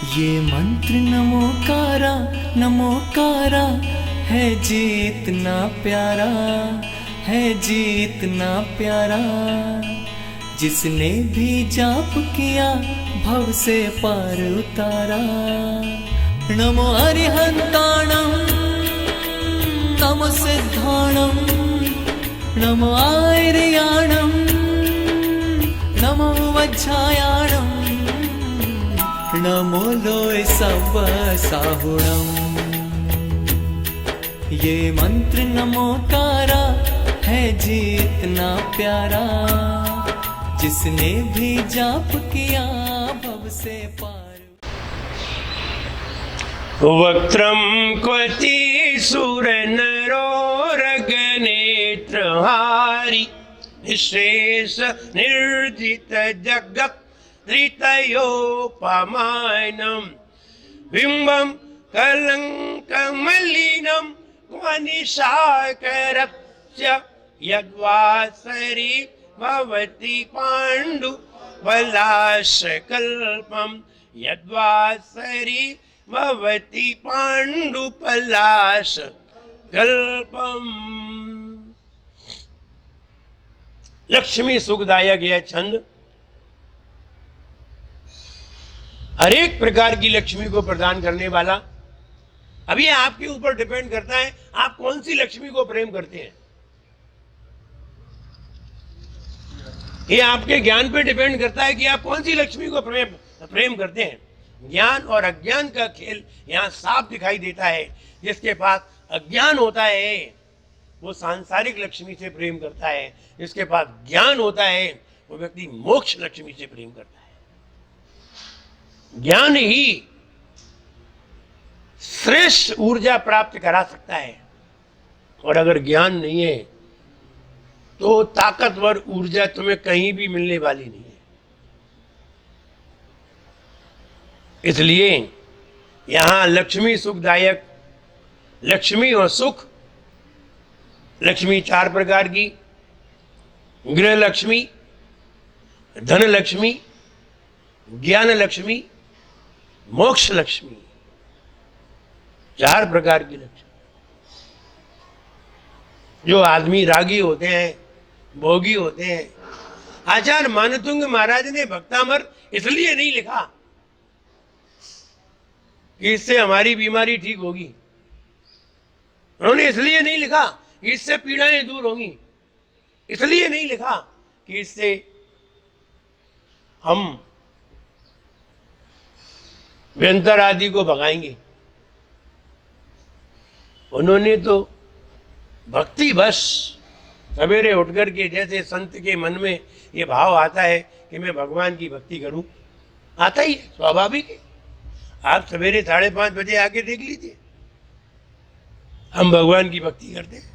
ये मंत्र नमोकारा है जीतना प्यारा, है जीतना प्यारा। जिसने भी जाप किया भव से पार उतारा। नमो अरिहंताणं नमो सिद्धाणं नमो आर्याणं नमो वज्रायाणं नमो लोय सब साहुणम्। ये मंत्र नमोकारा है जीतना प्यारा। जिसने भी जाप किया भव से पार। वक्त्रं क्वचि सुरनरोरगनेत्रहारी निःशेष निर्जित जगत् त्रितयोपमानं बिम्बं कलङ्कमलिनं क्वनिशाकरस्य यद्वासरि भवति पाण्डुपलाशकल्पं यद्वासरि भवति पाण्डुपलाशकल्पम्। लक्ष्मी सुखदायक यह छंद हर एक प्रकार की लक्ष्मी को प्रदान करने वाला। अब ये आपके ऊपर डिपेंड करता है आप कौन सी लक्ष्मी को प्रेम करते हैं। ये आपके ज्ञान पे डिपेंड करता है कि आप कौन सी लक्ष्मी को प्रेम करते हैं। ज्ञान और अज्ञान का खेल यहाँ साफ दिखाई देता है। जिसके पास अज्ञान होता है वो सांसारिक लक्ष्मी से प्रेम करता है, जिसके पास ज्ञान होता है वो व्यक्ति मोक्ष लक्ष्मी से प्रेम करता है। ज्ञान ही श्रेष्ठ ऊर्जा प्राप्त करा सकता है, और अगर ज्ञान नहीं है तो ताकतवर ऊर्जा तुम्हें कहीं भी मिलने वाली नहीं है। इसलिए यहां लक्ष्मी सुखदायक, लक्ष्मी और सुख, लक्ष्मी चार प्रकार की, गृह लक्ष्मी, धन लक्ष्मी, ज्ञान लक्ष्मी, मोक्ष लक्ष्मी, चार प्रकार की लक्ष्मी। जो आदमी रागी होते हैं, भोगी होते हैं। आचार्य मानतुंग महाराज ने भक्तामर इसलिए नहीं लिखा कि इससे हमारी बीमारी ठीक होगी, उन्होंने इसलिए नहीं लिखा कि इससे पीड़ाएं दूर होंगी, इसलिए नहीं लिखा कि इससे हम व्यंतर आदि को भगाएंगे। उन्होंने तो भक्ति बस सवेरे उठकर के, जैसे संत के मन में ये भाव आता है कि मैं भगवान की भक्ति करूं, आता ही है, स्वाभाविक है। आप सवेरे 5:30 बजे आके देख लीजिए, हम भगवान की भक्ति करते हैं,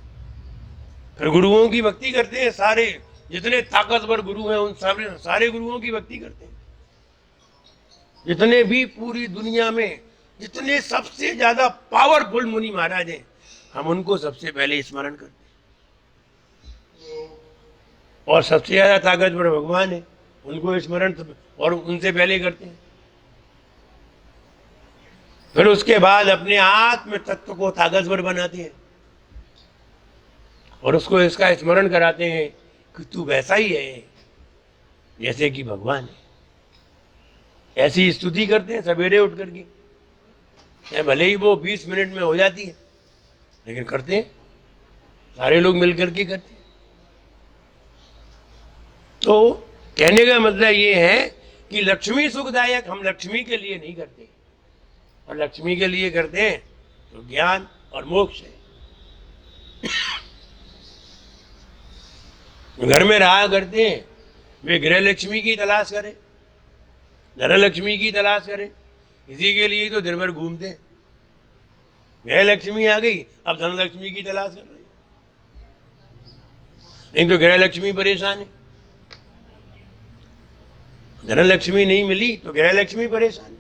फिर गुरुओं की भक्ति करते हैं। सारे जितने ताकतवर गुरु हैं उन सारे गुरुओं की भक्ति करते हैं। जितने भी पूरी दुनिया में जितने सबसे ज्यादा पावरफुल मुनि महाराज हैं, हम उनको सबसे पहले स्मरण करते हैं। और सबसे ज्यादा ताकतवर भगवान है, उनको स्मरण और उनसे पहले करते हैं। फिर उसके बाद अपने आत्म तत्व को ताकतवर बनाते हैं और उसको इसका स्मरण कराते हैं कि तू वैसा ही है जैसे कि भगवान है। ऐसी स्तुति करते हैं सवेरे उठ करके। भले ही वो 20 मिनट में हो जाती है, लेकिन करते हैं, सारे लोग मिलकर के करते हैं। तो कहने का मतलब ये है कि लक्ष्मी सुखदायक हम लक्ष्मी के लिए नहीं करते, और लक्ष्मी के लिए करते हैं तो ज्ञान और मोक्ष है। घर में रहा करते हैं वे गृह लक्ष्मी की तलाश करें, धन लक्ष्मी की तलाश करें, इसी के लिए तो दिन भर घूमते हैं। गृह लक्ष्मी आ गई, अब धन लक्ष्मी की तलाश कर रही, नहीं तो गृह लक्ष्मी परेशान है। धन लक्ष्मी नहीं मिली तो गृह लक्ष्मी परेशान है।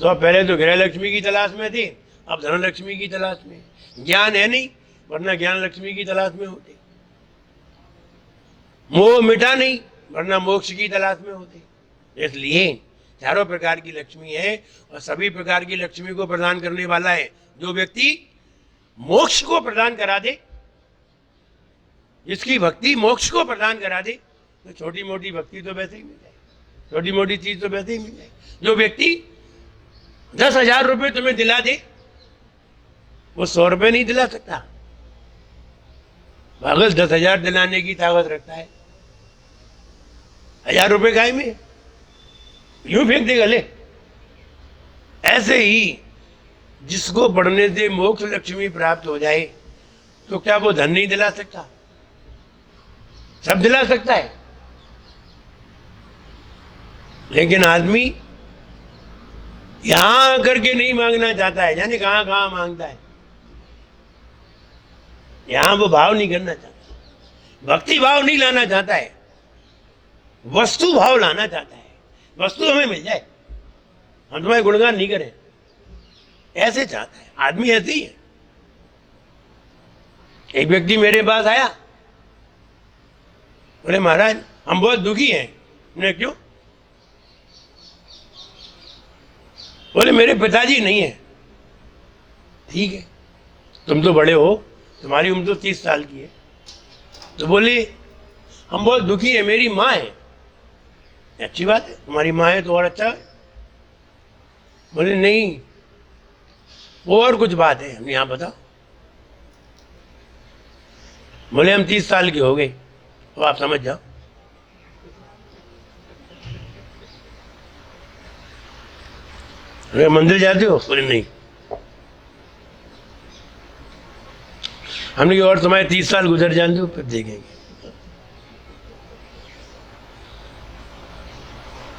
तो पहले तो गृह लक्ष्मी की तलाश में थे, अब धन लक्ष्मी की तलाश में। ज्ञान है नहीं, वरना ज्ञान लक्ष्मी की तलाश में होते। मोह मिटा नहीं, वरना मोक्ष की तलाश में होते। इसलिए चारों प्रकार की लक्ष्मी है और सभी प्रकार की लक्ष्मी को प्रदान करने वाला है। जो व्यक्ति मोक्ष को प्रदान करा दे, जिसकी भक्ति मोक्ष को प्रदान करा दे, तो छोटी मोटी भक्ति तो वैसे ही मिल जाएगी, छोटी मोटी चीज तो वैसे ही मिल जाएगी। जो व्यक्ति 10,000 रुपये तुम्हें दिला दे, वो 100 रुपये नहीं दिला सकता। पागल 10,000 दिलाने की ताकत रखता है, 1,000 रुपये काय में यूं फेंक देगा ले। ऐसे ही जिसको पढ़ने से मोक्ष लक्ष्मी प्राप्त हो जाए, तो क्या वो धन नहीं दिला सकता? सब दिला सकता है। लेकिन आदमी यहां आकर के नहीं मांगना चाहता है, यानी कहां कहां मांगता है। यहां वो भाव नहीं करना चाहता, भक्ति भाव नहीं लाना चाहता है, वस्तु भाव लाना चाहता है। वस्तु हमें मिल जाए, हम तुम्हारे गुणगान नहीं करें, ऐसे चाहता है आदमी। ऐसे ही है। एक व्यक्ति मेरे पास आया, बोले महाराज हम बहुत दुखी हैं। मैंने क्यों? बोले मेरे पिताजी नहीं है। ठीक है, तुम तो बड़े हो, तुम्हारी उम्र तो 30 साल की है। तो बोले हम बहुत दुखी है, मेरी माँ है। अच्छी बात है, तुम्हारी माँ है तो और अच्छा है। बोले नहीं, वो और कुछ बात है। हम यहाँ बताओ। बोले हम 30 साल के हो गए, तो आप समझ जाओ। मंदिर जाते हो? बोले नहीं। हमने कहा और तुम्हारे 30 साल गुजर जाने दो, फिर देखेंगे।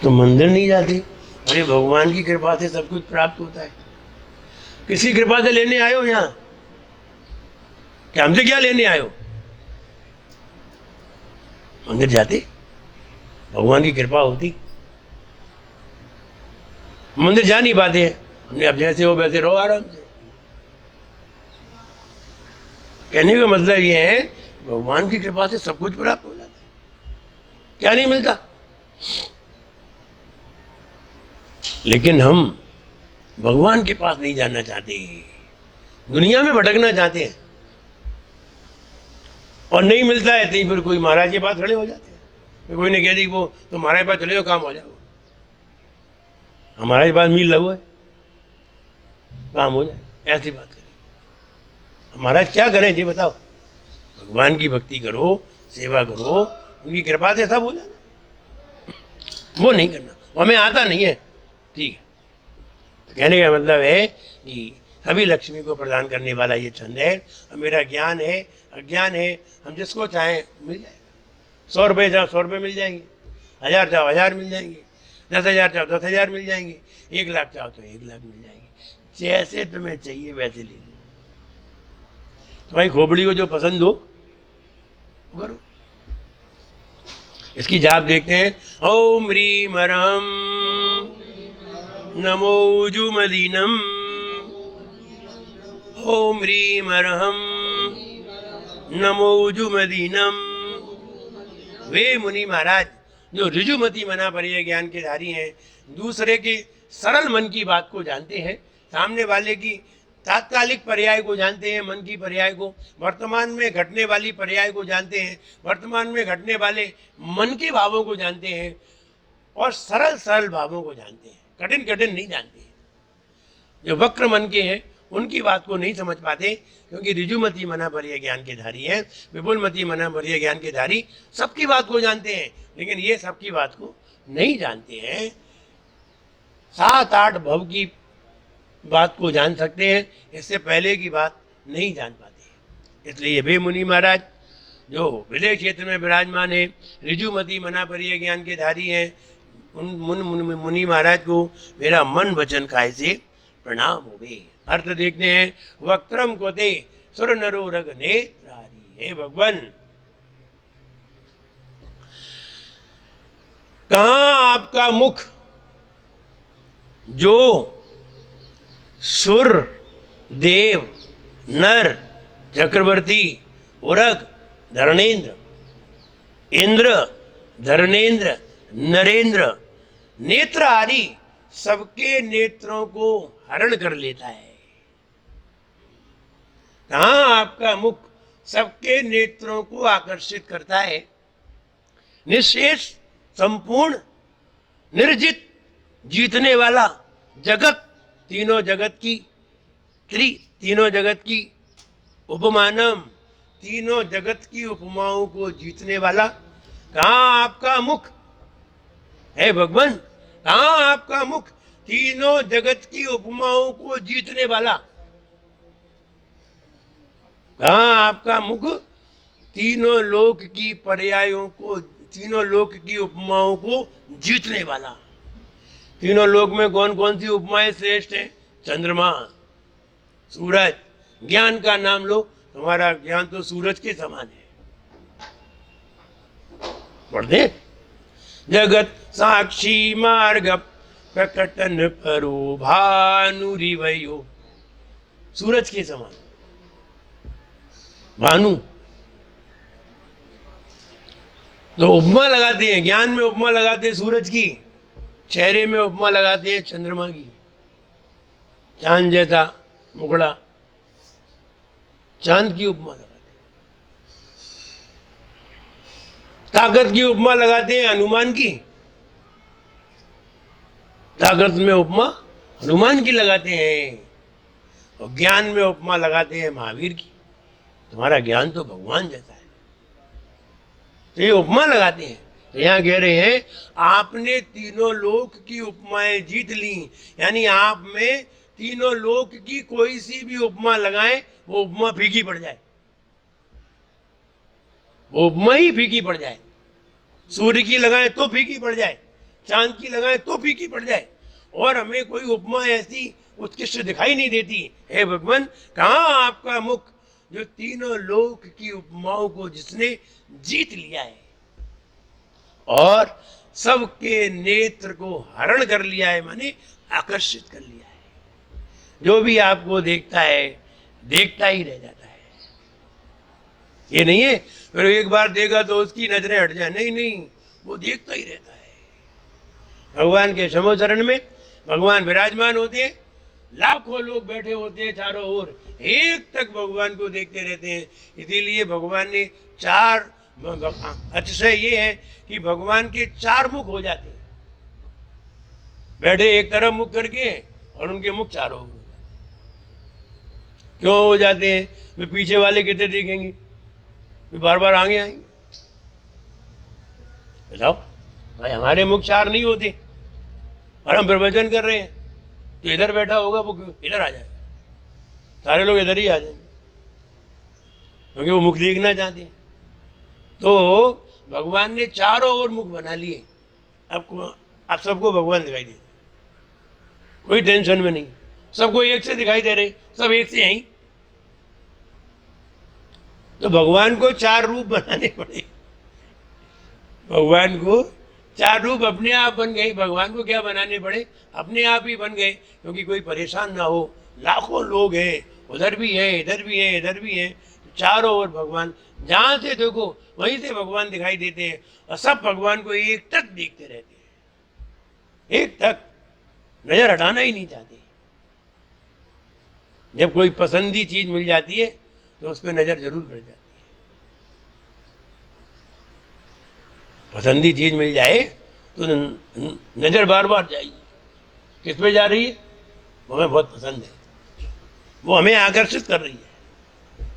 तो मंदिर नहीं जाते? अरे भगवान की कृपा से सब कुछ प्राप्त होता है। किसी कृपा से लेने आए हो यहाँ? क्या हमसे क्या लेने आए हो? मंदिर जाते, भगवान की कृपा होती। मंदिर जा नहीं पाते हैं। हमने अब जैसे हो वैसे रहो आराम से। कहने का मतलब ये है, भगवान की कृपा से सब कुछ प्राप्त हो जाता है। क्या नहीं मिलता? लेकिन हम भगवान के पास नहीं जाना चाहते, दुनिया में भटकना चाहते हैं। और नहीं मिलता है तो फिर कोई महाराज के पास खड़े हो जाते हैं। कोई ने कह दी वो तो महाराज के पास चले जाओ, काम हो जाओ। हमारे पास मील लगो है, काम हो जाए, ऐसी बात करें। महाराज क्या करें जी बताओ? भगवान की भक्ति करो, सेवा करो, उनकी कृपा से सब हो जाना। वो नहीं करना, वो हमें आता नहीं है। ठीक है, तो कहने का मतलब है कि सभी लक्ष्मी को प्रदान करने वाला ये छंद है। और मेरा ज्ञान है, अज्ञान है, हम जिसको चाहें मिल जाएगा। 100 रुपये चाहो 100 रुपये मिल जाएंगे, 1000 चाहो 1000 मिल जाएंगे, 10,000 चाहो 10,000 मिल जाएंगे, 1 लाख चाहो तो 1 लाख मिल जाएंगे। जैसे तुम्हें चाहिए वैसे ले लो। तुम्हारी खोपड़ी को जो पसंद हो वो करो। इसकी जाप देखते हैं। ओम ह्रीम हरम नमो जुमदीनम, ओम ह्रीम हरम नमो जुमदीनम। वे मुनि महाराज जो ऋजुमति मना पर्याय ज्ञान के धारी हैं, दूसरे के सरल मन की बात को जानते हैं, सामने वाले की तात्कालिक पर्याय को जानते हैं, मन की पर्याय को, वर्तमान में घटने वाली पर्याय को जानते हैं, वर्तमान में घटने वाले मन के भावों को जानते हैं, और सरल सरल भावों को जानते हैं, कठिन कठिन नहीं जानते हैं। जो वक्र मन के हैं उनकी बात को नहीं समझ पाते, क्योंकि ऋजुमति मना पर्याय ज्ञान के धारी हैं। विपुलमति मना पर्याय ज्ञान के धारी सबकी बात को जानते हैं, लेकिन ये सबकी बात को नहीं जानते हैं। 7-8 भव की बात को जान सकते हैं, इससे पहले की बात नहीं जान पाते। इसलिए वे मुनि महाराज जो विलय क्षेत्र में विराजमान है, ऋजुमति मना पर्याय ज्ञान के धारी हैं, उन मुनि महाराज को मेरा मन वचन काय से प्रणाम हो गए। अर्थ देखते हैं। वक्त्रम को ते सुर नरो रग नेत्रारी। हे भगवान, कहां आपका मुख जो सुर, देव, नर, चक्रवर्ती, उरग, धरणेन्द्र, इंद्र, धरणेन्द्र, नरेंद्र, नेत्रहारी सबके नेत्रों को हरण कर लेता है। कहाँ आपका मुख सबके नेत्रों को आकर्षित करता है। निशेष, संपूर्ण, निर्जित, जीतने वाला, जगत, तीनों जगत की, तीनों जगत की, उपमानम, तीनों जगत की उपमाओं को जीतने वाला। कहाँ आपका मुख है भगवान, कहाँ आपका मुख, तीनों जगत की उपमाओं को जीतने वाला। कहाँ आपका मुख, तीनों लोक की पर्यायों को, तीनों लोक की उपमाओं को जीतने वाला। तीनों लोक में कौन कौन सी उपमाएं श्रेष्ठ है? चंद्रमा, सूरज। ज्ञान का नाम लो, तुम्हारा ज्ञान तो सूरज के समान है। पढ़ते, जगत साक्षी मार्ग प्रकटन परो भानुरिवयो, सूरज के समान भानु। तो उपमा लगाते हैं, ज्ञान में उपमा लगाते हैं सूरज की, चेहरे में उपमा लगाते हैं चंद्रमा की। चांद जैसा मुखड़ा, चांद की उपमा लगाते हैं। ताकत की उपमा लगाते हैं हनुमान की, ताकत में उपमा हनुमान की लगाते हैं। और ज्ञान में उपमा लगाते हैं महावीर की। तुम्हारा ज्ञान तो भगवान जैसा है, तो ये उपमा लगाते हैं। तो यहाँ कह रहे हैं आपने तीनों लोक की उपमाएं जीत ली, यानी आप में तीनों लोक की कोई सी भी उपमा लगाएं, वो उपमा फीकी पड़ जाए, वो उपमा ही फीकी पड़ जाए। सूर्य की लगाएं तो फीकी पड़ जाए, चांद की लगाएं तो फीकी पड़ जाए, और हमें कोई उपमा ऐसी उत्कृष्ट दिखाई नहीं देती। हे भगवान, कहाँ आपका मुख जो तीनों लोक की उपमाओं को जिसने जीत लिया है और सबके नेत्र को हरण कर लिया है, माने आकर्षित कर लिया है। जो भी आपको देखता है देखता ही रह जाता है। ये नहीं है फिर एक बार देखा तो उसकी नजरें हट जाए, नहीं नहीं, वो देखता ही रहता है। भगवान के समोचरण में भगवान विराजमान होते हैं, लाखों लोग बैठे होते हैं चारों ओर, एक तक भगवान को देखते रहते हैं। इसीलिए भगवान ने चार, अतिशय ये है कि भगवान के चार मुख हो जाते हैं। बैठे एक तरफ मुख करके और उनके मुख चारों ओर। क्यों हो जाते हैं? वे पीछे वाले कितने देखेंगे, वे बार बार आगे आएंगे। बताओ भाई, हमारे मुख चार नहीं होते और हम प्रवचन कर रहे हैं, तो इधर बैठा होगा वो इधर आ जाएगा, सारे लोग इधर ही आ जाएंगे, क्योंकि वो मुख देखना चाहते हैं। तो भगवान ने चारों ओर मुख बना लिए। अब सबको भगवान दिखाई दे, कोई टेंशन में नहीं, सबको एक से दिखाई दे रहे, सब एक से यहीं। तो भगवान को चार रूप बनाने पड़े, भगवान को चार रूप अपने आप बन गए। भगवान को क्या बनाने पड़े? अपने आप ही बन गए, क्योंकि कोई परेशान ना हो। लाखों लोग हैं, उधर भी है, इधर भी है, इधर भी है, चारों ओर भगवान, जहां से देखो वहीं से भगवान दिखाई देते हैं, और सब भगवान को एक टक देखते रहते हैं, एक टक, नजर हटाना ही नहीं चाहते। जब कोई पसंदी चीज मिल जाती है तो उस पर नजर जरूर पड़ जाती है। पसंदी चीज मिल जाए तो नजर बार बार जाएगी, किस पे जा रही है? वो हमें बहुत पसंद है, वो हमें आकर्षित कर रही है,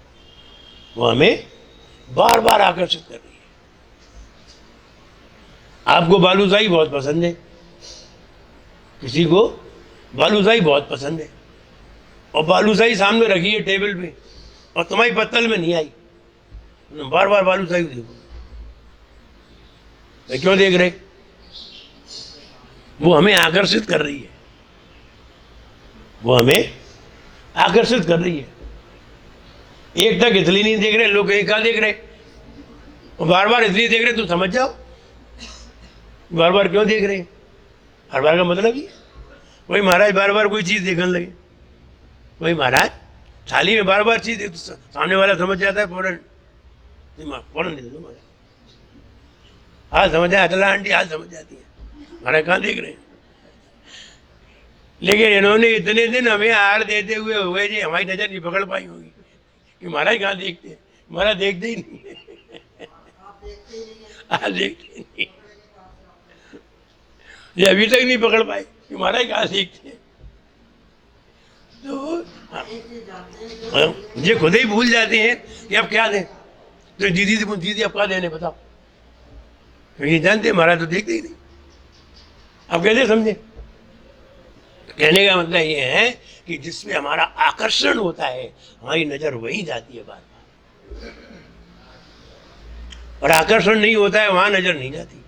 वो हमें बार बार आकर्षित कर रही है। आपको बालूशाही बहुत पसंद है, किसी को बालूशाही बहुत पसंद है, और बालूशाही सामने रखी है टेबल पे और तुम्हारी पत्तल में नहीं आई, बार बार बालूशाही देखो। तो क्यों देख रहे? वो हमें आकर्षित कर रही है, वो हमें आकर्षित कर रही है। एक तक इसलिए नहीं देख रहे लोग, एक का देख रहे, और बार बार इसलिए देख रहे, तुम समझ जाओ बार बार क्यों देख रहे हैं। हर बार का मतलब ही, कोई महाराज बार बार कोई चीज देखने लगे, कोई महाराज थाली में बार बार चीज, तो सामने वाला समझ जाता है फौरन, फौरन दे दो महाराज, हाल समझ जाए, अतला आंटी हाल समझ जाती है, महाराज कहाँ देख रहे हैं? लेकिन इन्होंने इतने दिन हमें आहार देते हुए हुए जी हमारी नजर नहीं पकड़ पाई होगी कि महाराज कहाँ देखते हैं। महाराज देखते ही नहीं है। आप देखते नहीं, ये अभी तक नहीं पकड़ पाए कि महाराज कहाँ देखते हैं। तो ये खुद ही भूल जाते हैं कि अब क्या दें। तो दीदी से पूछ, दीदी अब क्या देने बताओ, क्योंकि जानते महाराज तो देखते ही नहीं। अब कैसे समझे? कहने का मतलब ये है कि जिसमें हमारा आकर्षण होता है हमारी नजर वहीं जाती है बार बार, और आकर्षण नहीं होता है वहां नजर नहीं जाती,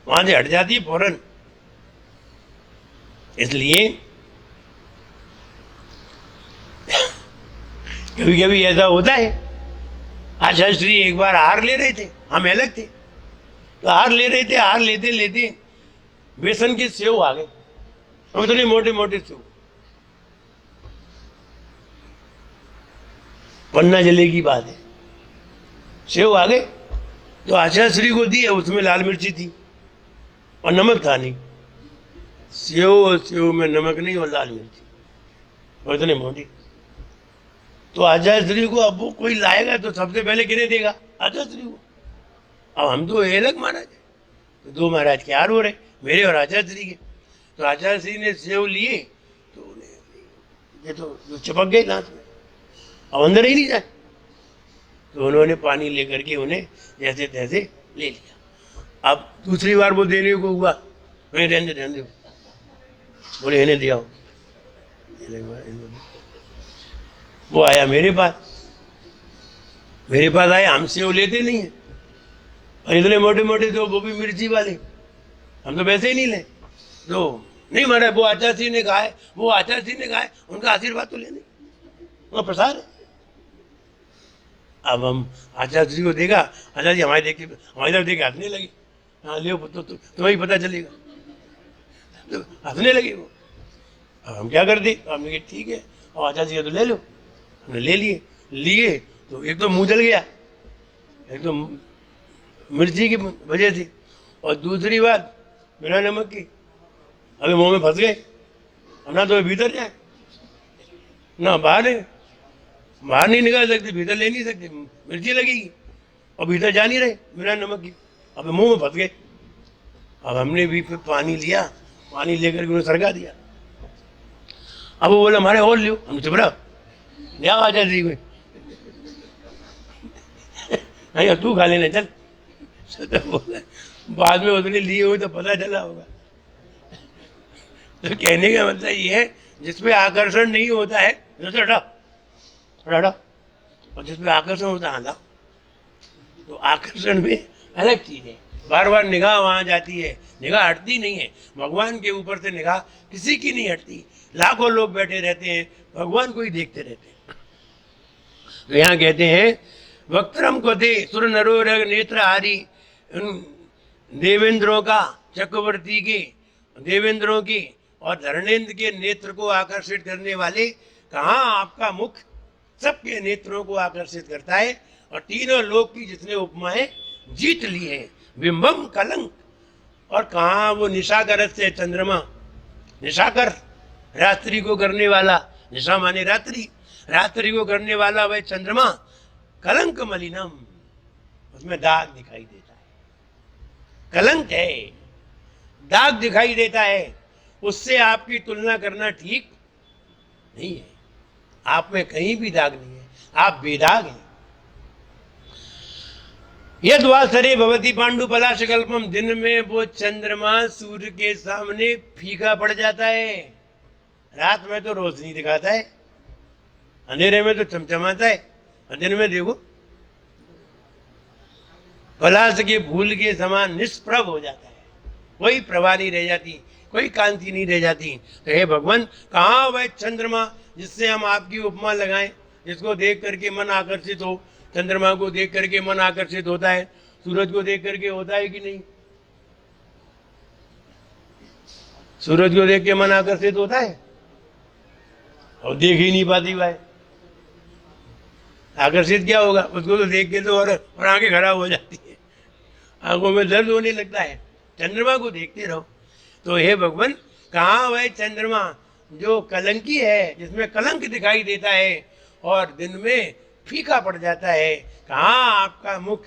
वहां से हट जाती है फौरन। इसलिए कभी कभी ऐसा होता है। आचार्य श्री एक बार हार ले रहे थे, हम अलग थे, तो हार ले रहे थे, हार लेते लेते बेसन के सेव आ गए, उतने मोटे मोटे सेव, पन्ना जले की बात है, सेव आ गए। तो आचार्य श्री को दिए, उसमें लाल मिर्ची थी और नमक था नहीं। सेव और सेव में नमक नहीं और लाल मिर्ची, और इतने मोटी। तो आचार्य श्री को अब वो कोई लाएगा तो सबसे पहले किन्हें देगा? आचार्य श्री को। अब हम तो अलग महाराज है, तो दो महाराज के हार हो रहे, मेरे और आचार्य श्री के। तो आचार्य श्री ने सेव लिए तो उन्हें ये तो चिपक गए दांत में, अब अंदर ही नहीं जाए। तो उन्होंने पानी लेकर के उन्हें जैसे तैसे ले लिया। अब दूसरी बार वो देने को हुआ, मैं रहने दे, बोले इन्हें दिया। वो आया मेरे पास आया, हमसे वो लेते नहीं है, और इतने मोटे मोटे तो वो भी मिर्ची वाले, हम तो वैसे ही नहीं ले। तो नहीं महाराज वो आचार्य श्री ने कहा है, वो आचार्य श्री ने कहा है, उनका आशीर्वाद तो लेने, वो प्रसाद है। अब हम आचार्य श्री को देखा, आचार्य जी हमारी तरफ देख के हंसने लगे। हाँ ले तो तुम्हें पता चलेगा, तो हंसने लगे वो। अब हम क्या करते, हमने कहा ठीक है, और आचार्य जी तो ले लो। हमने ले लिए तो एक तो मुंह जल गया, एक तो मिर्ची की वजह से, और दूसरी बात बिना नमक की, अभी मुंह में फंस गए। अब ना तो भीतर जाए ना बाहर नहीं निकाल सकते, भीतर ले नहीं सकते, मिर्ची लगेगी, और भीतर जा नहीं रहे बिना नमक की, अब मुंह में फंस गए। अब हमने भी फिर पानी लिया, पानी लेकर के उन्हें सरका दिया। अब वो बोला हमारे और लियो, हम चुप रहा, क्या आचार्य जी में नहीं तू खा लेना चल। तो बोला बाद में उसने लिए हुए तो पता चला होगा। तो कहने का मतलब ये है जिसमें आकर्षण नहीं होता है हटा, और जिसमें आकर्षण होता है हटा। तो आकर्षण में अलग चीज है, बार बार निगाह वहां जाती है, निगाह हटती नहीं है। भगवान के ऊपर से निगाह किसी की नहीं हटती। लाखों लोग बैठे रहते हैं, भगवान को ही देखते रहते हैं। तो यहाँ कहते हैं वक्त्रम कोते सुर नरो नेत्र हारी, देवेंद्रों का, चक्रवर्ती के, देवेंद्रों की और धर्मेंद्र के नेत्र को आकर्षित करने वाले, कहाँ आपका मुख सबके नेत्रों को आकर्षित करता है, और तीनों लोक की जितने उपमाएं जीत ली हैं। बिंबम कलंक, और कहाँ वो निशाकर से चंद्रमा, निशाकर रात्रि को करने वाला, निशा माने रात्रि, रात्रि को करने वाला वह चंद्रमा, कलंक मलिनम, उसमें दाग दिखाई देता है, कलंक है, दाग दिखाई देता है, उससे आपकी तुलना करना ठीक नहीं है। आप में कहीं भी दाग नहीं है, आप बेदाग हैं। यद वासरे भवती पांडु पलाश कल्पम, दिन में वो चंद्रमा सूर्य के सामने फीका पड़ जाता है, रात में तो रोशनी दिखाता है, अंधेरे में तो चमचमाता है, और दिन में देखो पलाश के फूल के समान निष्प्रभ हो जाता है, कोई प्रभा नहीं रह जाती, कोई कांति नहीं रह जाती। तो हे भगवान, कहाँ वह चंद्रमा जिससे हम आपकी उपमा लगाएं, जिसको देख करके मन आकर्षित हो। चंद्रमा को देख करके मन आकर्षित होता है, सूरज को देख करके होता है कि नहीं? सूरज को देख के मन आकर्षित होता है, और देख ही नहीं पाती भाई, आकर्षित क्या होगा उसको, तो देख के तो और आंखें खराब हो जाती है, आंखों में दर्द होने लगता है। चंद्रमा को देखते रहो, तो हे भगवान, कहाँ वह चंद्रमा जो कलंकी है, जिसमें कलंक दिखाई देता है और दिन में फीका पड़ जाता है? कहाँ आपका मुख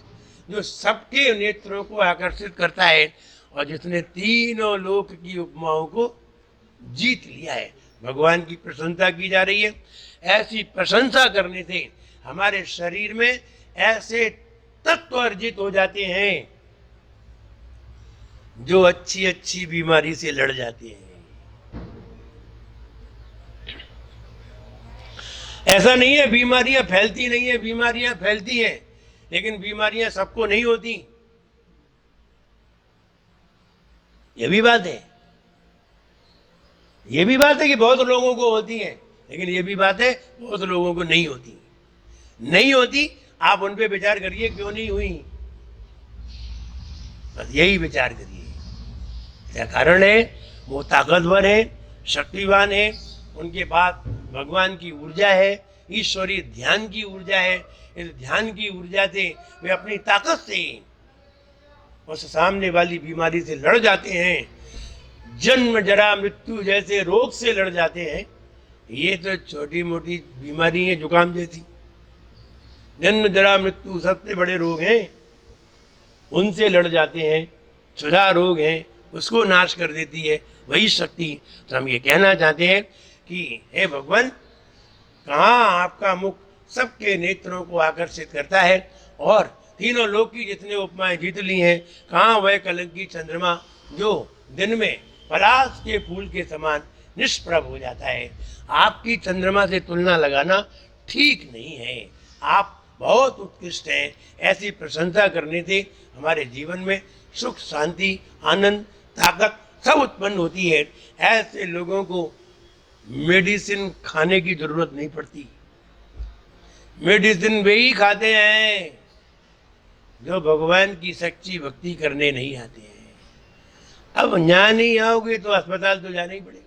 जो सबके नेत्रों को आकर्षित करता है और जिसने तीनों लोक की उपमाओं को जीत लिया है? भगवान की प्रशंसा की जा रही है। ऐसी प्रशंसा करने से हमारे शरीर में ऐसे तत्व अर्जित हो जाते हैं जो अच्छी अच्छी बीमारी से लड़ जाते हैं। ऐसा नहीं है बीमारियां फैलती नहीं है, बीमारियां फैलती हैं, लेकिन बीमारियां सबको नहीं होती। ये भी बात है, ये भी बात है कि बहुत लोगों को होती है, लेकिन ये भी बात है बहुत लोगों को नहीं होती। नहीं होती, आप उन पे विचार करिए क्यों नहीं हुई, बस यही विचार करिए। क्या कारण है? वो ताकतवर है, शक्तिवान है, उनके पास भगवान की ऊर्जा है, ईश्वरीय ध्यान की ऊर्जा है। इस ध्यान की ऊर्जा से वे अपनी ताकत से उस सामने वाली बीमारी से लड़ जाते हैं, जन्म जरा मृत्यु जैसे रोग से लड़ जाते हैं। ये तो छोटी मोटी बीमारी है, जुकाम जैसी। जन्म जरा मृत्यु सबसे बड़े रोग हैं, उनसे लड़ जाते हैं। क्षुधा रोग है, उसको नाश कर देती है वही शक्ति। तो हम ये कहना चाहते हैं कि हे भगवान, कहाँ आपका मुख सबके नेत्रों को आकर्षित करता है और तीनों लोक की जितने उपमाएं जीत ली हैं। कहाँ वह कलंकी चंद्रमा जो दिन में पलाश के फूल के समान निष्प्रभ हो जाता है? आपकी चंद्रमा से तुलना लगाना ठीक नहीं है। आप बहुत उत्कृष्ट हैं। ऐसी प्रशंसा करने से हमारे जीवन में सुख, शांति, आनंद, ताकत सब उत्पन्न होती है। ऐसे लोगों को मेडिसिन खाने की जरूरत नहीं पड़ती। मेडिसिन वे ही खाते हैं जो भगवान की सच्ची भक्ति करने नहीं आते हैं। अब यहाँ नहीं आओगे तो अस्पताल तो जाना ही पड़ेगा,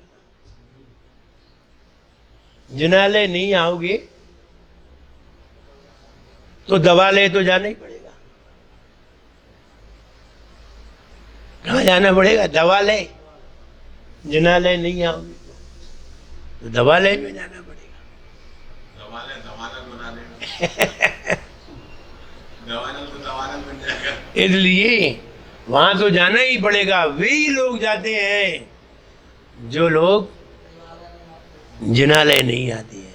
जिनालय नहीं आओगे तो दवा ले तो जाना ही पड़ेगा। कहाँ जाना पड़ेगा? दवा ले। जिनालय नहीं आओगे तो दवालय में जाना पड़ेगा। इसलिए वहां तो जाना ही पड़ेगा। वे ही लोग जाते हैं जो लोग जिनालय नहीं आते हैं।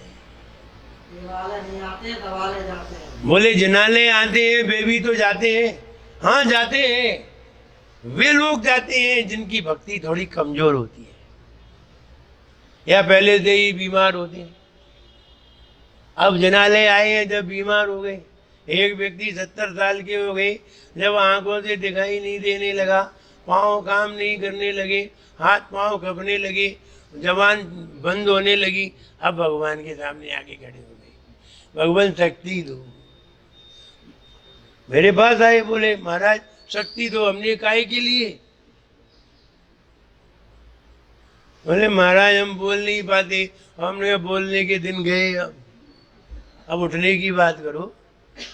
बोले जिनालय आते हैं, वे भी तो जाते हैं। हाँ जाते हैं, वे लोग जाते हैं जिनकी भक्ति थोड़ी कमजोर होती है या पहले से ही बीमार होते हैं। अब जिनालय आए हैं जब बीमार हो गए। एक व्यक्ति 70 साल के हो गए, जब आंखों से दिखाई नहीं देने लगा, पाँव काम नहीं करने लगे, हाथ पाँव कपने लगे, जबान बंद होने लगी, अब भगवान के सामने आके खड़े हो गए। भगवान शक्ति दो। मेरे पास आए, बोले महाराज शक्ति दो। हमने काहे के लिए? बोले महाराज हम बोल नहीं पाते, हमने बोलने के दिन गए। अब उठने की बात करो,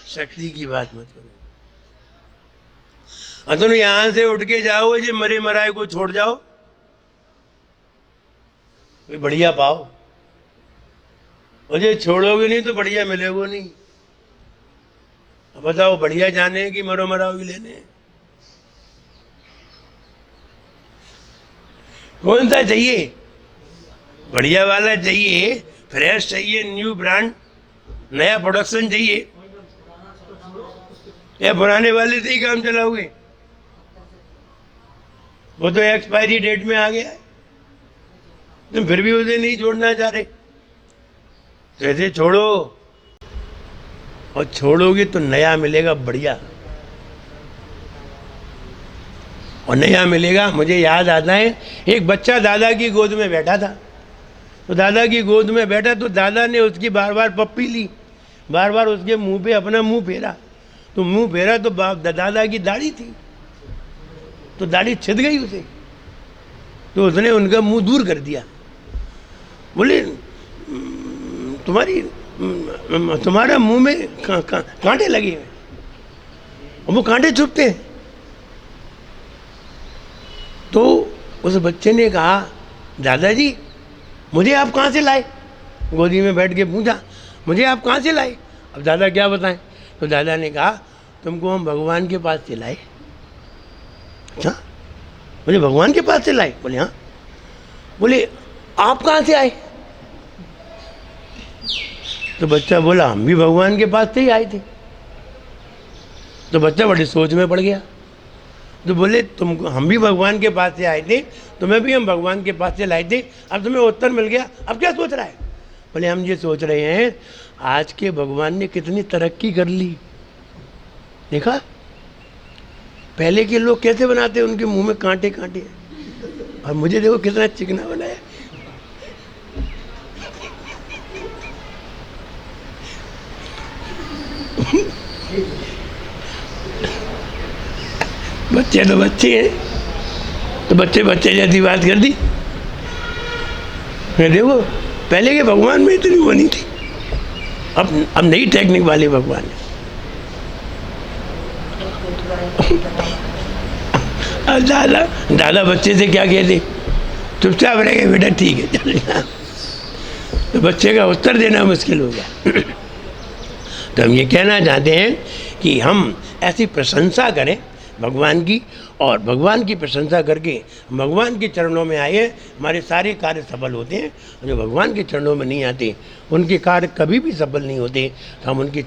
शक्ति की बात मत करो। तुम यहां से उठ के जाओ, जो मरे मराए को छोड़ जाओ, कोई बढ़िया पाओ। मुझे छोड़ोगे नहीं तो बढ़िया मिलेगा नहीं। अब बताओ बढ़िया जाने कि मरो मराओ ही लेने? कौन सा चाहिए? बढ़िया वाला चाहिए, फ्रेश चाहिए, न्यू ब्रांड, नया प्रोडक्शन चाहिए, या पुराने वाले से ही काम चलाओगे? वो तो एक्सपायरी डेट में आ गया है, तुम फिर भी उसे नहीं छोड़ना चाह रहे। तो ऐसे छोड़ो, और छोड़ोगे तो नया मिलेगा बढ़िया, और नया मिलेगा। मुझे याद आता है, एक बच्चा दादा की गोद में बैठा था, तो दादा की गोद में बैठा तो दादा ने उसकी बार बार पप्पी ली, बार बार उसके मुंह पे अपना मुंह फेरा। तो मुंह फेरा तो दादा की दाढ़ी थी, तो दाढ़ी छिद गई उसे, तो उसने उनका मुंह दूर कर दिया। बोले तुम्हारा मुंह में कांटे लगे हुए, वो कांटे चुभते हैं। तो उस बच्चे ने कहा, दादाजी मुझे आप कहाँ से लाए? गोदी में बैठ के पूछा, मुझे आप कहाँ से लाए? अब दादा क्या बताएं? तो दादा ने कहा, तुमको हम भगवान के पास से लाए। अच्छा, मुझे भगवान के पास से लाए? बोले हाँ। बोले आप कहाँ से आए? तो बच्चा बोला, हम भी भगवान के पास से ही आए थे। तो बच्चा बड़ी सोच में पड़ गया। तो बोले, तुम हम भी भगवान के पास से आए थे, तुम्हें भी हम भगवान के पास से लाए थे, अब तुम्हें उत्तर मिल गया, अब क्या सोच रहा है? बोले हम ये सोच रहे हैं, आज के भगवान ने कितनी तरक्की कर ली। देखा पहले के लोग कैसे बनाते, उनके मुंह में कांटे कांटे, और मुझे देखो कितना चिकना बनाया। बच्चे तो बच्चे हैं, तो बच्चे बच्चे जैसी बात कर दी। देखो पहले के भगवान में इतनी वो नहीं थी, अब नई टेक्निक वाले भगवान है। अब दादा बच्चे से क्या कहते, चुपचाप रहेगा बेटा, ठीक है चल। तो बच्चे का उत्तर देना मुश्किल हो गया। तो हम ये कहना चाहते हैं कि हम ऐसी प्रशंसा करें भगवान की, और भगवान की प्रशंसा करके भगवान के चरणों में आए, हमारे सारे कार्य सफल होते हैं। जो भगवान के चरणों में नहीं आते, उनके कार्य कभी भी सफल नहीं होते। तो हम उनकी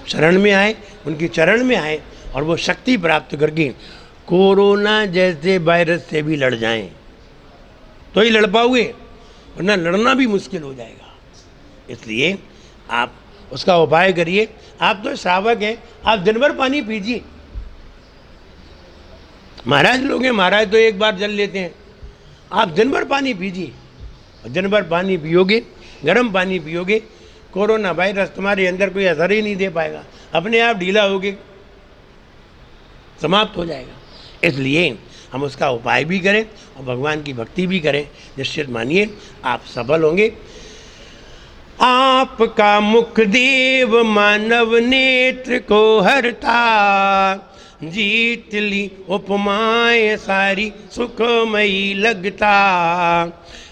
शरण में आए, उनके चरण में आए, और वो शक्ति प्राप्त करके कोरोना जैसे वायरस से भी लड़ जाएं, तो ही लड़ पाओगे, वरना लड़ना भी मुश्किल हो जाएगा। इसलिए आप उसका उपाय करिए। आप तो श्रावक हैं, आप दिन भर पानी पीजिए। महाराज लोग हैं, महाराज तो एक बार जल लेते हैं, आप दिन भर पानी पीजिए। और दिन भर पानी पियोगे, गर्म पानी पियोगे, कोरोना वायरस तुम्हारे अंदर कोई असर ही नहीं दे पाएगा, अपने आप ढीला होके समाप्त हो जाएगा। इसलिए हम उसका उपाय भी करें और भगवान की भक्ति भी करें, निश्चित मानिए आप सफल होंगे। आपका मुख देव मानव नेत्र को हरता, जीत ली उपमाएं सारी सुखमयी लगता।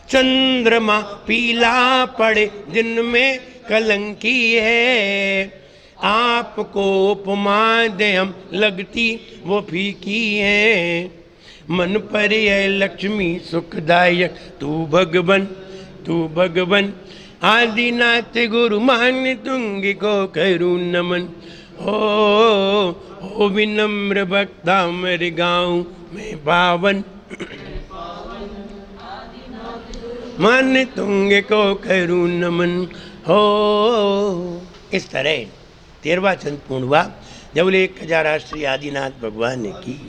चंद्रमा पीला पड़े दिन में कलंकी है, आपको उपमा दे हम लगती वो फीकी है। मन पर है लक्ष्मी सुखदायक तू भगवन, तू भगवन। आदिनाथ गुरु मान तुंग को करूं नमन, हो विनम्र भक्ता मेरे गाँव में पावन। मान तुंग को करूं नमन हो। इस तरह 13वां चंद पूर्ण हुआ। जब 1000 श्री आदिनाथ भगवान ने की।